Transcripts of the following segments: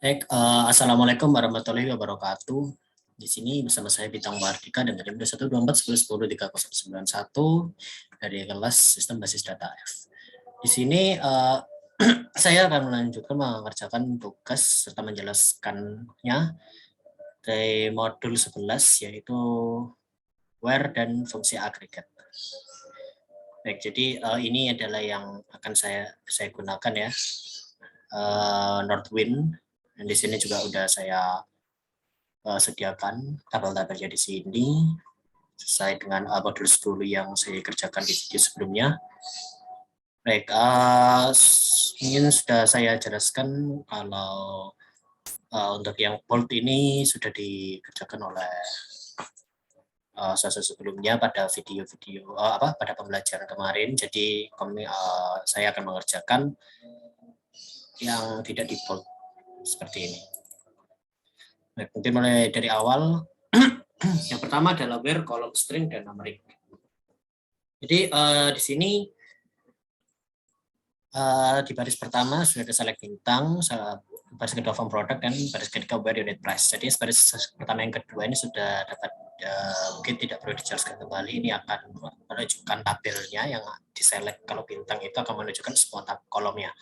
Assalamualaikum warahmatullahi wabarakatuh. Di sini bersama saya Bintang Wardika dan dari 212410103091 dari kelas Sistem Basis Data F. Di sini saya akan melanjutkan mengerjakan tugas serta menjelaskannya dari modul 11 yaitu where dan fungsi agregat. Baik, jadi ini adalah yang akan saya gunakan ya, Northwind. Dan di sini juga udah saya sediakan tabel-tabelnya di sini sesuai dengan modul 10 yang saya kerjakan di video sebelumnya. Baik, ingin sudah saya jelaskan kalau untuk yang bold ini sudah dikerjakan oleh saya sebelumnya pada video-video pada pembelajaran kemarin. Jadi saya akan mengerjakan yang tidak di bold seperti ini. Baik, mungkin mulai dari awal. Yang pertama adalah where, column, string, dan numeric. Jadi di sini di baris pertama sudah ada select bintang, baris kedua form product, dan baris ketiga where unit price. Jadi baris pertama yang kedua ini sudah dapat, mungkin tidak perlu dijelaskan kembali. Ini akan menunjukkan tabelnya yang diselect. Kalau bintang itu akan menunjukkan semua kolomnya.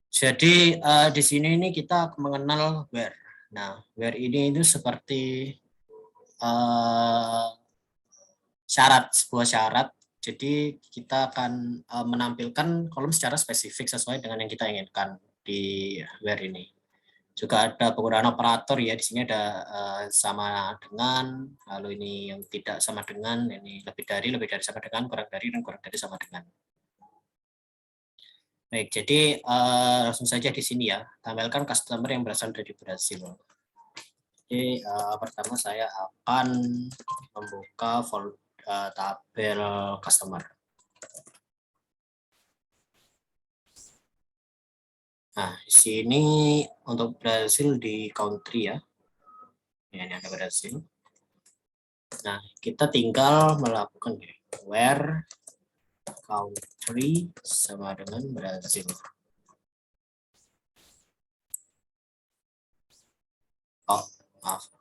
Jadi di sini ini kita mengenal where. Nah, where ini itu seperti sebuah syarat. Jadi kita akan menampilkan kolom secara spesifik sesuai dengan yang kita inginkan di where ini. Juga ada penggunaan operator ya, di sini ada sama dengan, lalu ini yang tidak sama dengan, ini lebih dari sama dengan, kurang dari, dan kurang dari sama dengan. Baik, jadi langsung saja di sini ya, tampilkan customer yang berasal dari Brasil. Jadi pertama saya akan membuka tabel customer. Nah, di sini untuk Brasil di country ya. Ini ada Brasil. Nah, kita tinggal melakukan where country sama dengan Brasil. Oh, maaf.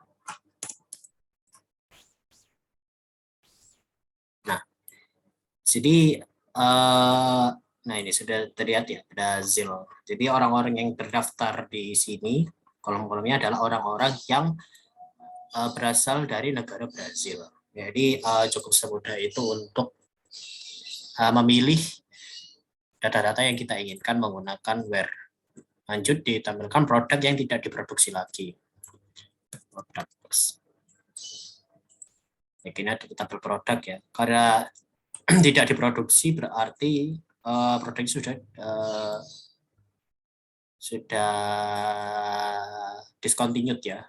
Nah, jadi nah ini sudah terlihat ya, Brazil. Jadi orang-orang yang terdaftar di sini, kolom-kolomnya adalah orang-orang yang berasal dari negara Brazil. Jadi cukup semudah itu untuk memilih data-data yang kita inginkan menggunakan where. Lanjut ditampilkan produk yang tidak diproduksi lagi. Produk. Ini ada tabel produk ya. Karena tidak diproduksi berarti produk sudah discontinued ya.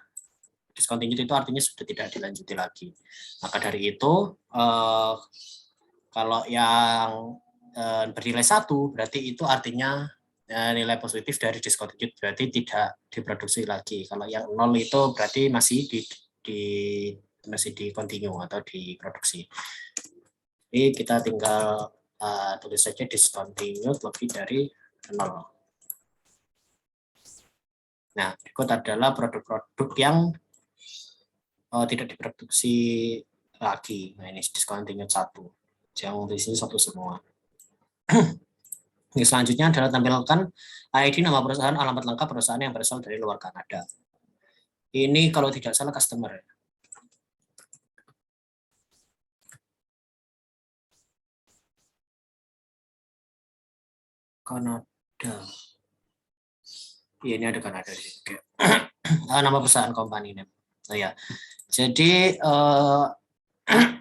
Discontinued itu artinya sudah tidak dilanjuti lagi. Maka dari itu kalau yang bernilai 1 berarti itu artinya nilai positif dari discontinued, berarti tidak diproduksi lagi. Kalau yang 0 itu berarti masih masih di continue atau diproduksi. Jadi kita tinggal tulis saja discontinued lebih dari 0. Nah, berikut adalah produk-produk yang tidak diproduksi lagi. Nah, ini discontinued 1. Yang di sini 1 semua. Ini selanjutnya adalah tampilkan ID, nama perusahaan, alamat lengkap perusahaan yang berasal dari luar Kanada. Ini kalau tidak salah customer. Kanada. Ya, ini ada Kanada. Oke. Nama perusahaan company name. Oh ya. Jadi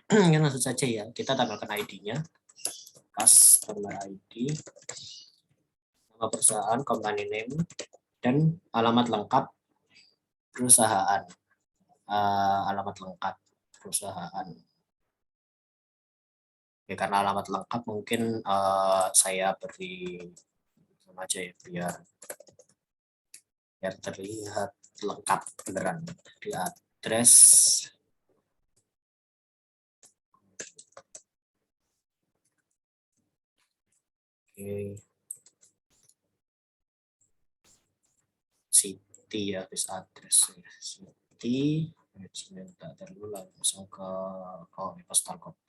ini langsung saja ya. Kita tampilkan ID-nya. Customer ID. Nama perusahaan, company name, dan alamat lengkap perusahaan. Alamat lengkap perusahaan. Ya, karena alamat lengkap mungkin saya beri sama aja ya, biar terlihat lengkap beneran. Di address city ya, base address ya. City, minta dulu langsung ke postal code.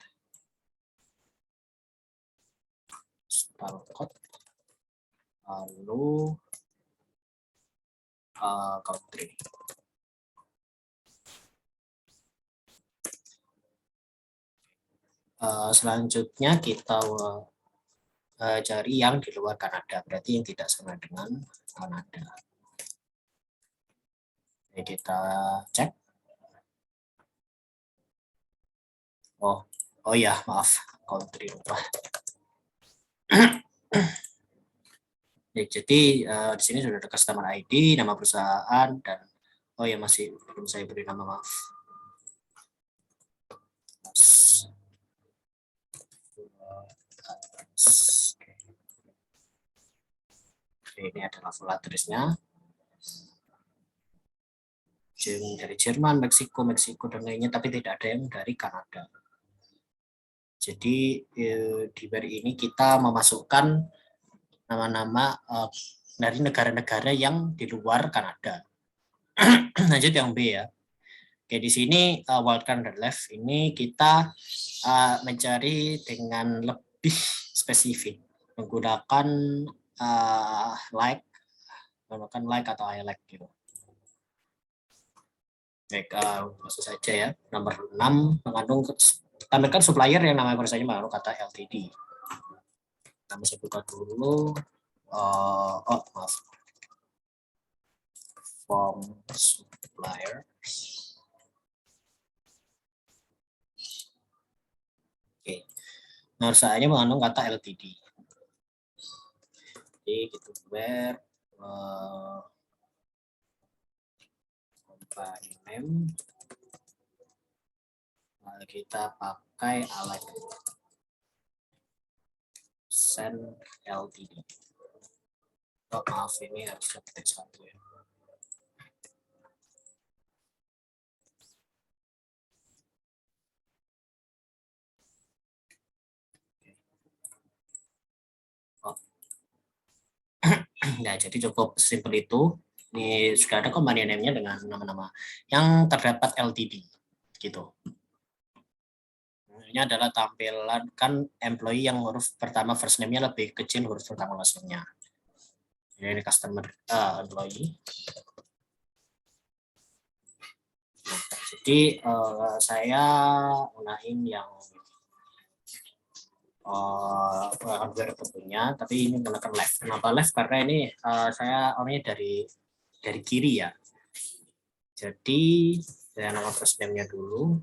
Postal code, lalu country. Selanjutnya kita cari yang di luar Kanada, berarti yang tidak sama dengan Kanada. Jadi kita cek. Oh ya, maaf, country lupa. Ya, jadi di sini sudah ada customer ID, nama perusahaan, dan oh ya masih belum saya beri nama, maaf. Oke, ini adalah full address-nya. Dari Jerman, Meksiko, dan lainnya, tapi tidak ada yang dari Kanada. Jadi di bari ini kita memasukkan nama-nama dari negara-negara yang di luar Kanada. Lanjut yang B ya. Oke, di sini wildcard dan left ini kita mencari dengan lebih spesifik menggunakan like atau highlight gitu. Baik, maksud saja ya. Nomor 6 mengandung tampilkan supplier yang namanya perusahaannya mengandung kata LTD. Kami sebutkan dulu. Maaf. From supplier. Oke. Perusahaannya mengandung kata LTD. Jadi gitu where company name, kita pakai alat send LTD. Oh, maaf, ini harus ketik satu ya. Oh. Nah, jadi cukup simpel itu. Ini sudah ada company name-nya dengan nama-nama yang terdapat LTD gitu. Ini adalah tampilan kan employee yang huruf pertama first name-nya lebih kecil huruf pertama last name-nya. Ini customer employee. Nah, jadi saya gunain yang hardware tentunya, tapi ini menggunakan left. Kenapa left? Karena ini saya orangnya dari kiri ya. Jadi saya nama first name-nya dulu.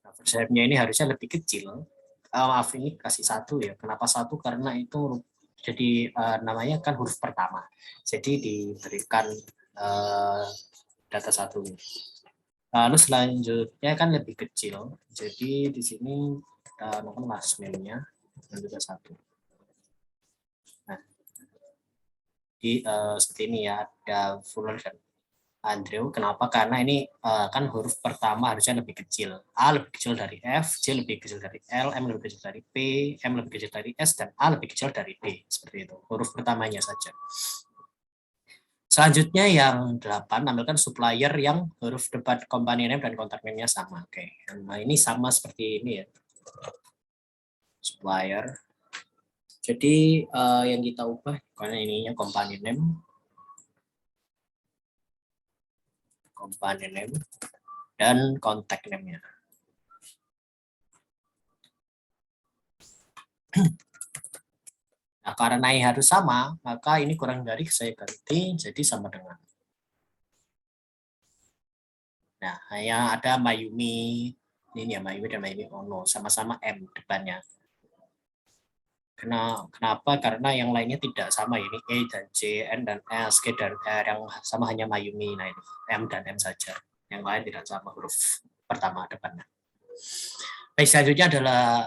Nah, first name-nya ini harusnya lebih kecil. Maaf, ini kasih 1 ya. Kenapa 1? Karena itu jadi namanya kan huruf pertama. Jadi diberikan data 1. Lalu selanjutnya kan lebih kecil. Jadi di sini mungkin last name-nya dan juga 1. Nah, di seperti ini ya, ada Fuller dan Andrew. Kenapa? Karena ini kan huruf pertama harusnya lebih kecil. A lebih kecil dari F, J lebih kecil dari L, M lebih kecil dari P, M lebih kecil dari S, dan A lebih kecil dari D. Seperti itu, huruf pertamanya saja. Selanjutnya yang 8, tampilkan supplier yang huruf depan company name dan contact name-nya sama. Oke, nah ini sama seperti ini ya. Supplier. Jadi yang kita ubah karena ininya company name, dan contact name-nya. Nah, karena ini harus sama, maka ini kurang dari saya ganti jadi sama dengan. Nah, yang ada Mayumi, ini ya Mayumi dan Mayumi Ono, sama-sama M depannya. Kenapa? Karena yang lainnya tidak sama, ini E dan J, N dan S, G dan R, yang sama hanya Mayumi. Nah, ini M dan M saja. Yang lain tidak sama huruf pertama depannya. Baik, selanjutnya adalah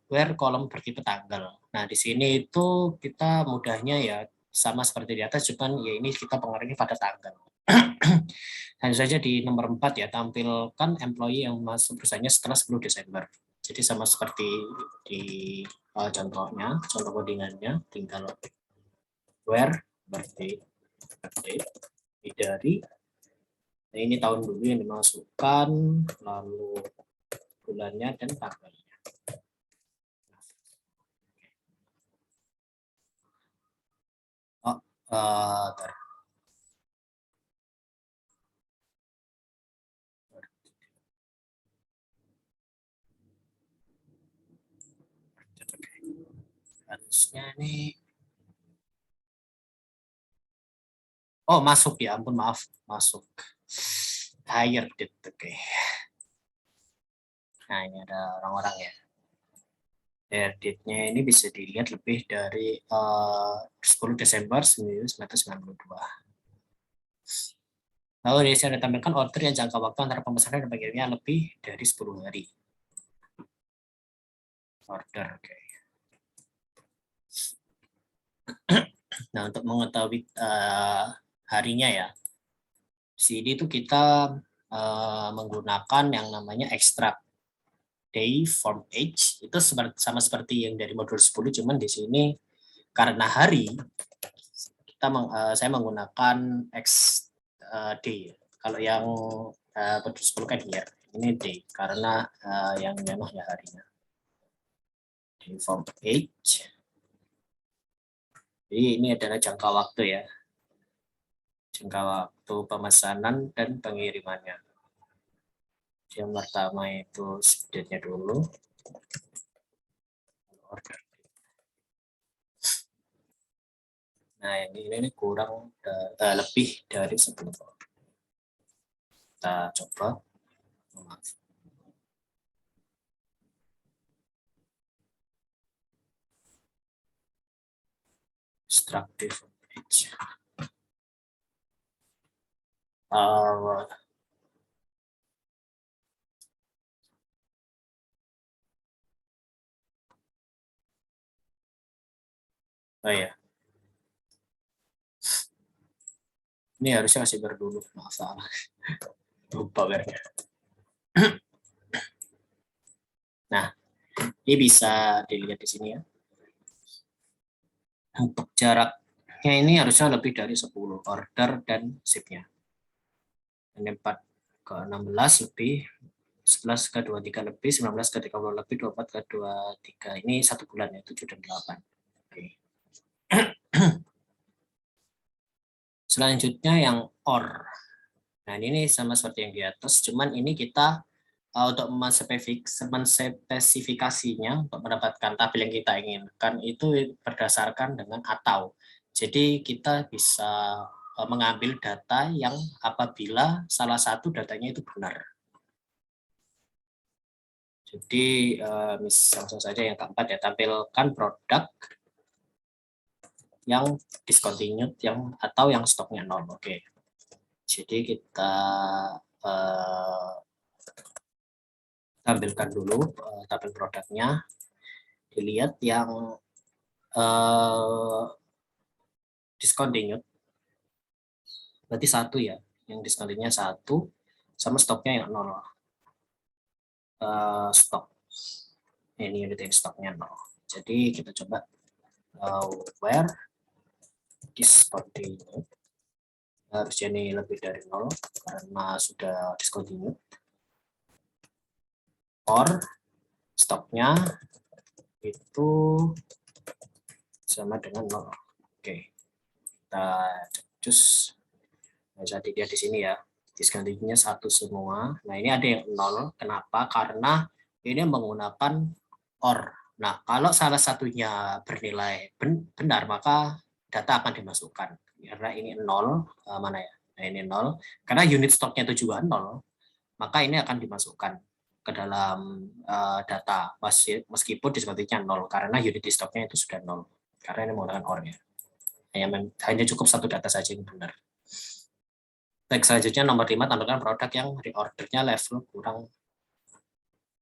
where kolom bertipe tanggal. Nah, di sini itu kita mudahnya ya sama seperti di atas, cuman ya ini kita pengaruhnya pada tanggal. Hanya saja di nomor 4 ya, tampilkan employee yang masuk perusahaannya setelah 10 Desember. Jadi sama seperti di contohnya, contoh codingannya, tinggal where berarti dari nah, ini tahun dulu yang dimasukkan, lalu bulannya dan tanggalnya. Oh, harusnya ini masuk ya, ampun maaf, masuk higher date. Oke. Nah, ini ada orang-orang ya. Date-nya ini bisa dilihat lebih dari 10 Desember 1992. Lalu di sini ditampilkan order yang jangka waktu antara pemesanan dan pengirimnya lebih dari 10 hari. Order, oke. Nah, untuk mengetahui harinya ya, sini itu kita menggunakan yang namanya extract day form age. Itu sama seperti yang dari modul 10, cuman di sini karena hari saya menggunakan x day. Kalau yang modul 10 kan year, ini day karena yang memang ya harinya. Day form age. Jadi ini adalah jangka waktu ya. Jangka waktu pemesanan dan pengirimannya. Yang pertama itu date-nya dulu. Order. Nah, ini kurang lebih dari 10. Kita coba. Maaf. Extractive age. Oh ya, ini harusnya masih berdulu, maaf salah, lupa wernya. Nah, ini bisa dilihat di sini ya. Untuk jaraknya ini harusnya lebih dari 10 order dan ship-nya. Ini 4 ke 16 lebih, 11 ke 23 lebih, 19 ke 30 lebih, 24 ke 23. Ini 1 bulan ya, 7 dan 8. Oke. Selanjutnya yang OR. Nah, ini sama seperti yang di atas, cuman ini kita untuk menspesifikasinya untuk mendapatkan tabel yang kita inginkan itu berdasarkan dengan atau. Jadi kita bisa mengambil data yang apabila salah satu datanya itu benar. Jadi langsung saja yang keempat ya, tampilkan produk yang discontinued atau yang stoknya nol. Oke. Jadi kita tampilkan dulu tabel produknya. Dilihat yang discontinued berarti 1 ya, yang discontinued 1 sama stoknya yang 0. Stok ini unit yang stoknya 0. Jadi kita coba where discontinued, harusnya ini lebih dari 0 karena sudah discontinued, or stoknya itu sama dengan 0. Oke, kita cus. Bisa dilihat di sini ya, discontinued-nya 1 semua. Nah, ini ada yang 0. Kenapa? Karena ini menggunakan OR. Nah, kalau salah satunya bernilai benar, maka data akan dimasukkan. Karena ini 0, mana ya? Nah, ini 0. Karena unit stoknya itu juga 0, maka ini akan dimasukkan ke dalam data. Meskipun discontinued-nya 0, karena unit di stoknya itu sudah 0. Karena ini menggunakan OR ya. Hanya cukup satu data saja yang benar. Baik, selanjutnya nomor 5, tampilkan produk yang reordernya level kurang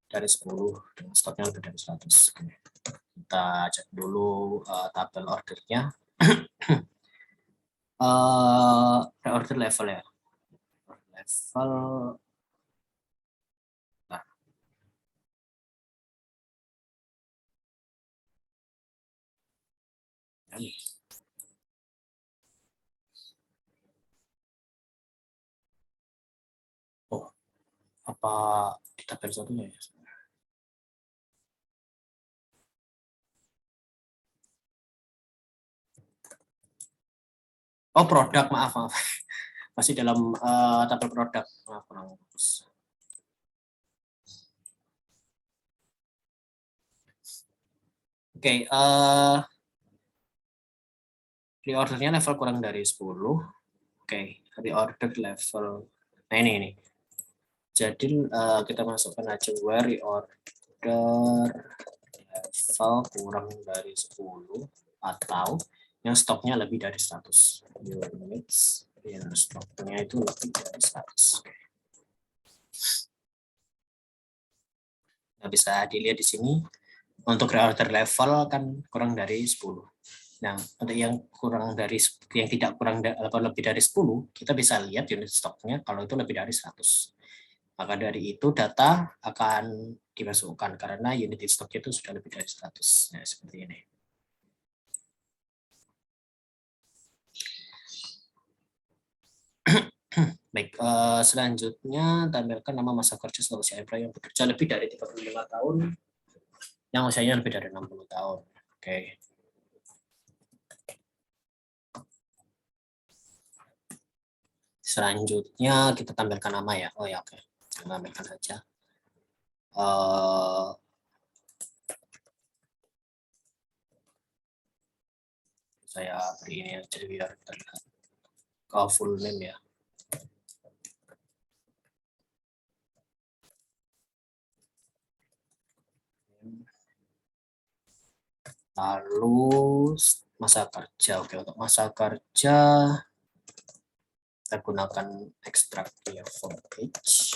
dari 10 dengan stoknya lebih dari 100. Oke. Kita cek dulu tabel ordernya. Reorder level ya. Level. Nah. Apa di tabel satunya ya? Oh, produk, maaf, maaf. Masih dalam tabel produk. Maaf, kurang bagus. Oke, reordernya level kurang dari 10. Oke, reorder level. Nah, ini. Jadi kita masukkan aja where reorder level kurang dari 10 atau yang stoknya lebih dari 100 units, yang stoknya itu lebih dari 100. Oke. Nah, bisa dilihat di sini untuk reorder level kan kurang dari 10. Nah, untuk yang kurang dari yang tidak kurang lebih dari 10, kita bisa lihat unit stoknya kalau itu lebih dari 100. Maka dari itu data akan dimasukkan karena unit stok itu sudah lebih dari 100. Nah, seperti ini. Baik, selanjutnya tampilkan nama masa kerja seluruh usia employee yang bekerja lebih dari 35 tahun, yang usianya lebih dari 60 tahun. Oke. Selanjutnya kita tampilkan nama ya. Oh ya, oke. Kita tampilkan saja. Saya beri ini aja biar terlihat full name ya. Lalu masa kerja. Oke, untuk masa kerja kita gunakan extract from page.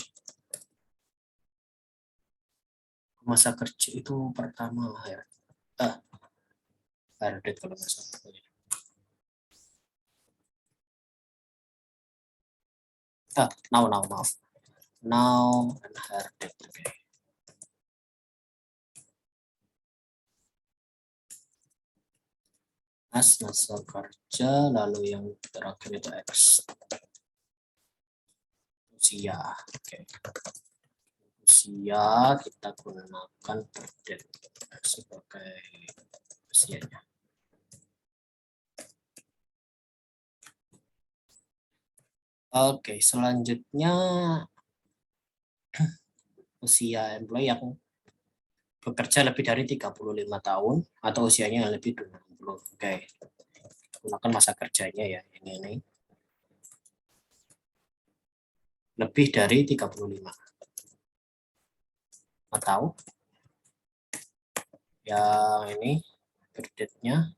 Masa kerja itu pertama ya. Date kalau nggak salah. Now, maaf. Now and hire date. Okay. Masa kerja, lalu yang terakhir itu X. Usia. Oke. Usia kita gunakan date sebagai usianya. Oke, selanjutnya usia employee yang bekerja lebih dari 35 tahun atau usianya lebih dari 60. Oke. Gunakan masa kerjanya ya, ini. Lebih dari 35. Atau yang ini birth-nya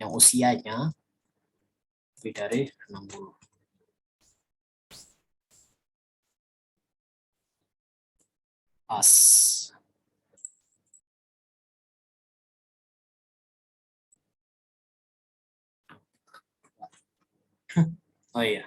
yang usianya lebih dari 60. Pas. Oh iya.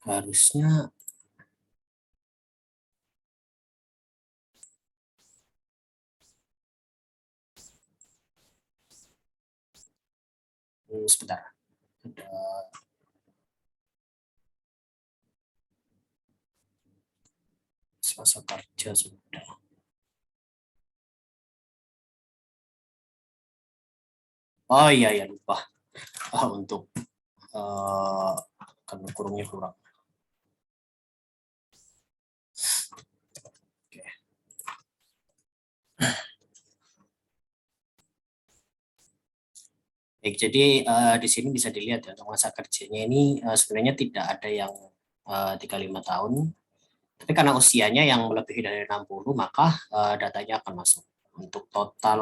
Harusnya sebentar. Ada masa kerja sudah. Oh iya ya lupa. Untuk kan kurungnya kurang. Oke. Baik, jadi di sini bisa dilihat ya untuk masa kerjanya ini sebenarnya tidak ada yang 35 tahun. Tapi karena usianya yang melebihi dari 60, maka datanya akan masuk. Untuk total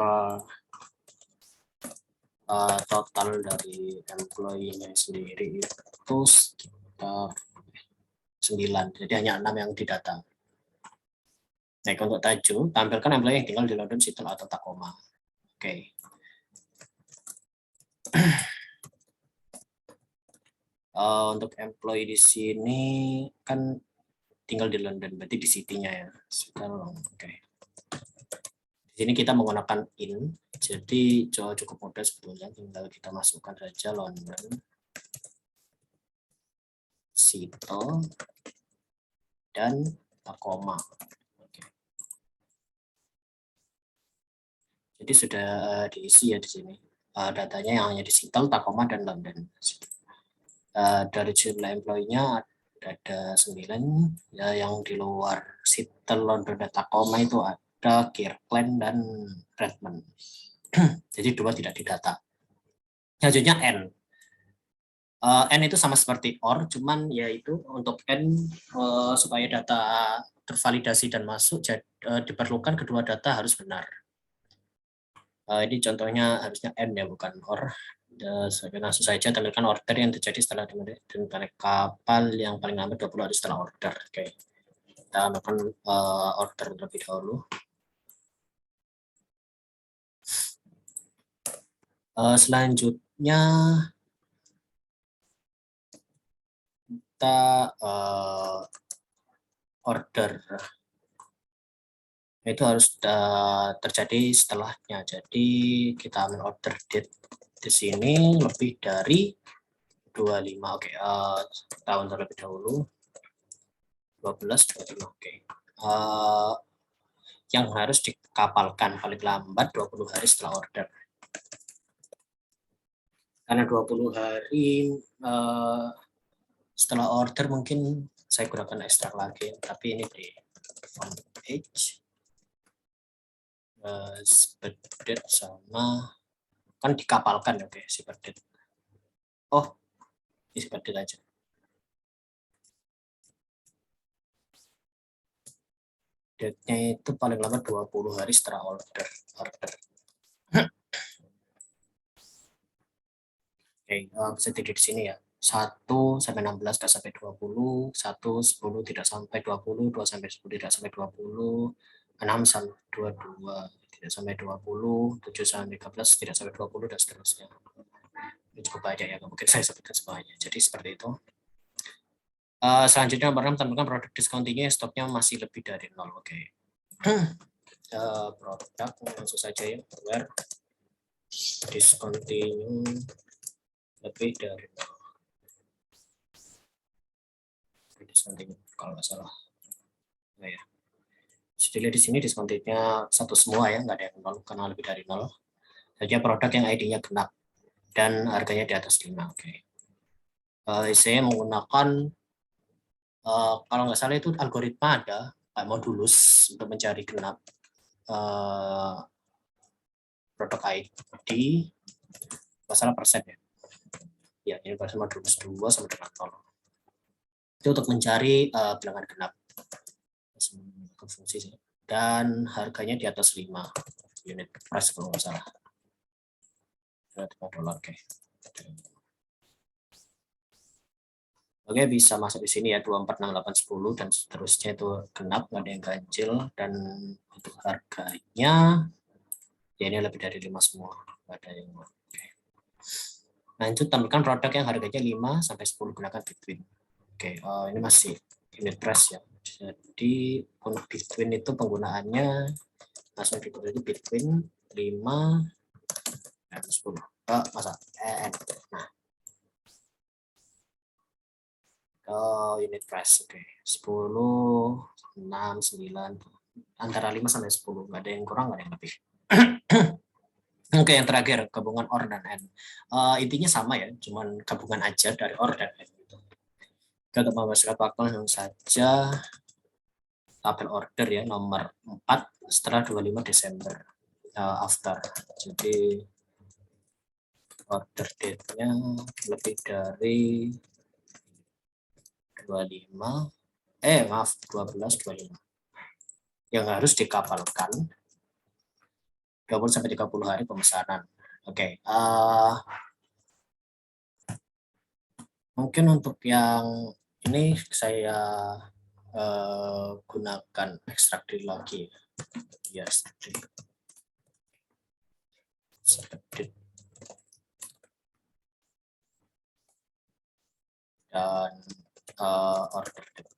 dari employee-nya sendiri itu sekitar 9. Jadi hanya 6 yang didata. Baik, untuk Taju, tampilkan employee yang tinggal di London, Seattle, atau Tacoma. Oke. Untuk employee di sini kan tinggal di London, berarti di city-nya ya. Oke. Di sini kita menggunakan in, jadi cukup mudah sebetulnya, tinggal kita masukkan saja London, Seattle, dan Tacoma. Oke. Jadi sudah diisi ya di sini. Datanya yang hanya di Seattle, Tacoma, dan London. Dari jumlah employee-nya ada 9, ya, yang di luar Seattle, London, dan Tacoma itu ada Kirkland dan Redmond. Jadi 2 tidak didata. Selanjutnya N. N itu sama seperti OR, cuman yaitu untuk N supaya data tervalidasi dan masuk diperlukan kedua data harus benar. Ini contohnya harusnya N ya, bukan OR. Langsung saja tampilkan order yang terjadi setelah menarik kapal yang paling lambat 20 hari setelah order. Oke. Kita melakukan order terlebih dahulu. Selanjutnya kita order itu harus terjadi setelahnya. Jadi kita ambil order date di sini lebih dari 25. Oke, tahun terlebih dahulu 12 25. Oke. Yang harus dikapalkan paling lambat 20 hari setelah order. Karena 20 hari setelah order mungkin saya gunakan ekstrak lagi, tapi ini di font page seperti sama kan dikapalkan. Oke, seperti oh ini seperti aja. Date-nya itu paling lama 20 hari setelah order. Oke, bisa dilihat di sini ya. 1 sampai 16 tidak sampai 20, 1 10 tidak sampai 20, 2 sampai 10 tidak sampai 20, 6 sampai 22 tidak sampai 20, 7 sampai 13 tidak sampai 20 dan seterusnya. Ini cukup banyak ya, mungkin saya sebutkan semuanya. Jadi seperti itu. Selanjutnya nomor 6, tambahkan produk discontinued stoknya masih lebih dari 0. Oke. Produk langsung saja ya, where discontinued lebih dari 0. Discontinued kalau nggak salah. Nah, ya. Jadi di sini diskonnya satu semua ya, nggak ada yang 0 karena lebih dari 0. Saja produk yang ID-nya genap dan harganya di atas 5. Oke. Saya menggunakan kalau nggak salah itu algoritma ada modulus untuk mencari genap produk ID, masalah persen ya. Ya, ini persen modulus 2 sama dengan 0. Itu untuk mencari bilangan genap. Fungsi dan harganya di atas 5 unit price kalau nggak salah. $5. Oke. Oke, bisa masuk di sini ya 24, 68, 10 dan seterusnya itu genap, nggak ada yang ganjil. Dan untuk harganya ya ini lebih dari 5 semua, nggak ada yang. Oke. Lanjut tampilkan produk yang harganya 5 sampai 10 gunakan between. Oke, ini masih unit price ya. Jadi untuk between itu penggunaannya langsung ditulis itu between 5 dan 10. Masa nah, unit price. Oke. 10, 6, 9 antara 5 sampai 10, nggak ada yang kurang, nggak ada yang lebih. Oke, yang terakhir gabungan OR dan AND. Intinya sama ya, cuman gabungan aja dari OR dan AND gitu. Kita membahas langsung saja tabel order ya nomor 4 setelah 25 Desember after. Jadi order date-nya lebih dari 25 maaf 12 25 yang harus dikapalkan 20 sampai 30 hari pemesanan. Oke, mungkin untuk yang ini saya gunakan menggunakan ekstrak lagi. Ya, dan order date.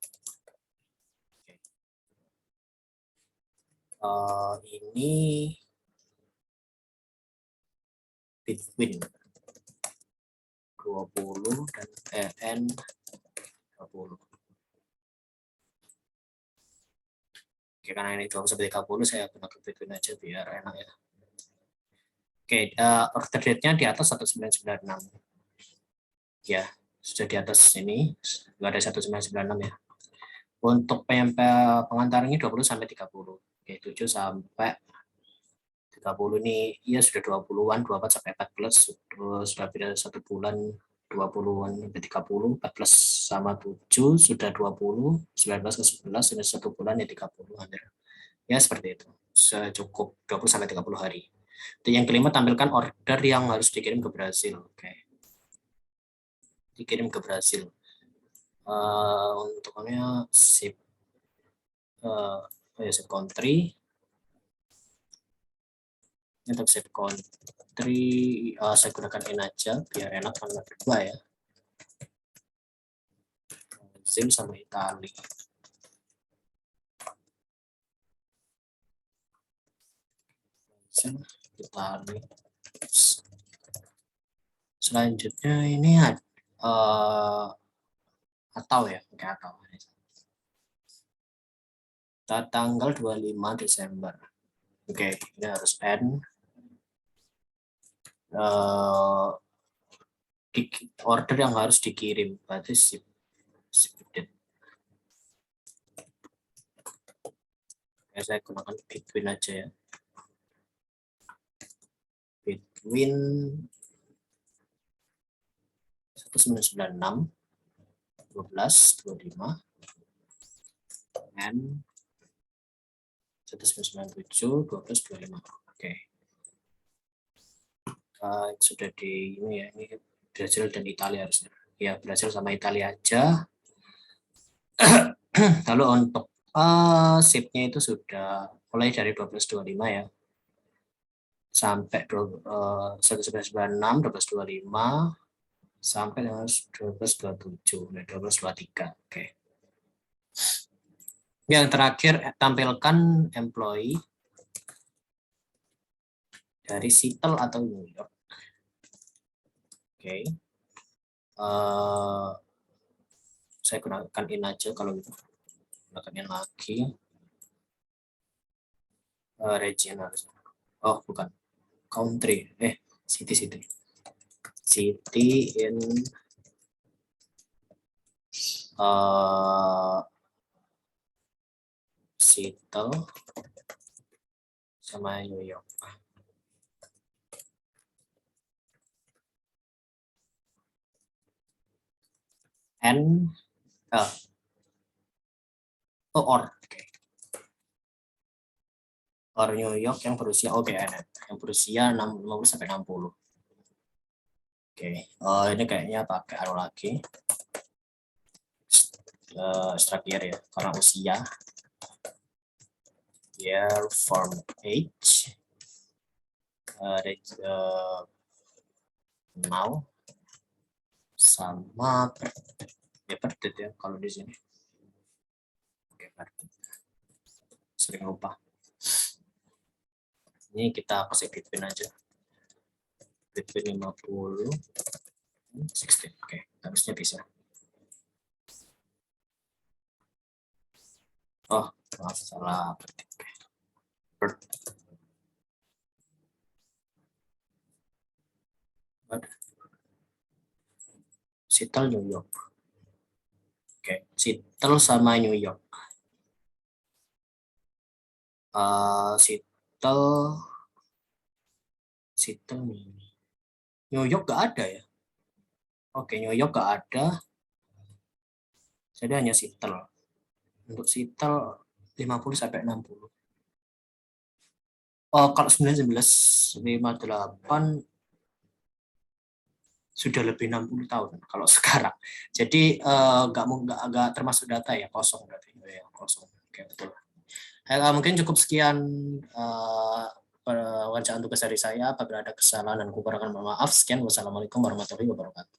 Ini between 20 dan EN 20. Oke, karena ini 20 sampai 30 saya gunakan between aja biar enak ya. Oke, order date-nya di atas 1996. Ya, sudah di atas ini, nggak ada 1996 ya. Untuk pengantar ini 20 sampai 30. Oke, 7 sampai 30 ini ya sudah 20-an, 24 sampai 14, terus sudah beda 1 bulan 20-an sampai 30, 14 sama 7 sudah 20, 19 ke 11 sudah 1 bulan ya 30 hampir. Ya seperti itu. Secukup 20 sampai 30 hari. Dan yang kelima, tampilkan order yang harus dikirim ke Brasil. Oke. Dikirim ke Brasil. Untuknya ship ship country. Untuk ship country saya gunakan N aja biar enak tanggal 2 ya. Brazil sama Italia. Italia. Selanjutnya ini atau ya, pakai atau. Tanggal 25 Desember. Oke, ini harus N. Order yang harus dikirim, berarti ship date. Oke, saya gunakan between aja ya. Between 1996 12 25 and 1997 12 25. Oke. Sudah di ini ya, ini Brazil dan Italia harusnya. Ya, Brazil sama Italia aja. Lalu untuk ship-nya itu sudah mulai dari 12.25 ya. Sampai 1996 12.25 sampai 12.27 dan 12.23. Oke. Yang terakhir, tampilkan employee dari Seattle atau New York. Oke. Saya gunakan in aja kalau gitu. Gunakan in lagi. Region harusnya. Oh, bukan. Country. City. City in Seattle sama New York. N or New York yang berusia yang berusia 50 sampai 60. Oke. Ini kayaknya pakai lagi. Structure ya, karena usia. Year, form, age. Now sama birthday ya kalau di sini. Oke, sering lupa. Ini kita kasih between aja. Between 50 16. Oke, harusnya bisa. Oh, maaf, salah ketik. Seattle, New York. Oke, Seattle sama New York. Seattle, New York gak ada ya? Oke, New York gak ada. Jadi hanya Seattle. Untuk Seattle 50 sampai 60. Kalau 1958 sudah lebih 60 tahun kalau sekarang. Jadi agak termasuk data ya, kosong berarti ya, kosong. Oke, betul. Mungkin cukup sekian wawancara tugas dari saya. Apabila ada kesalahan dan kekurangan, mohon maaf. Sekian, wassalamualaikum warahmatullahi wabarakatuh.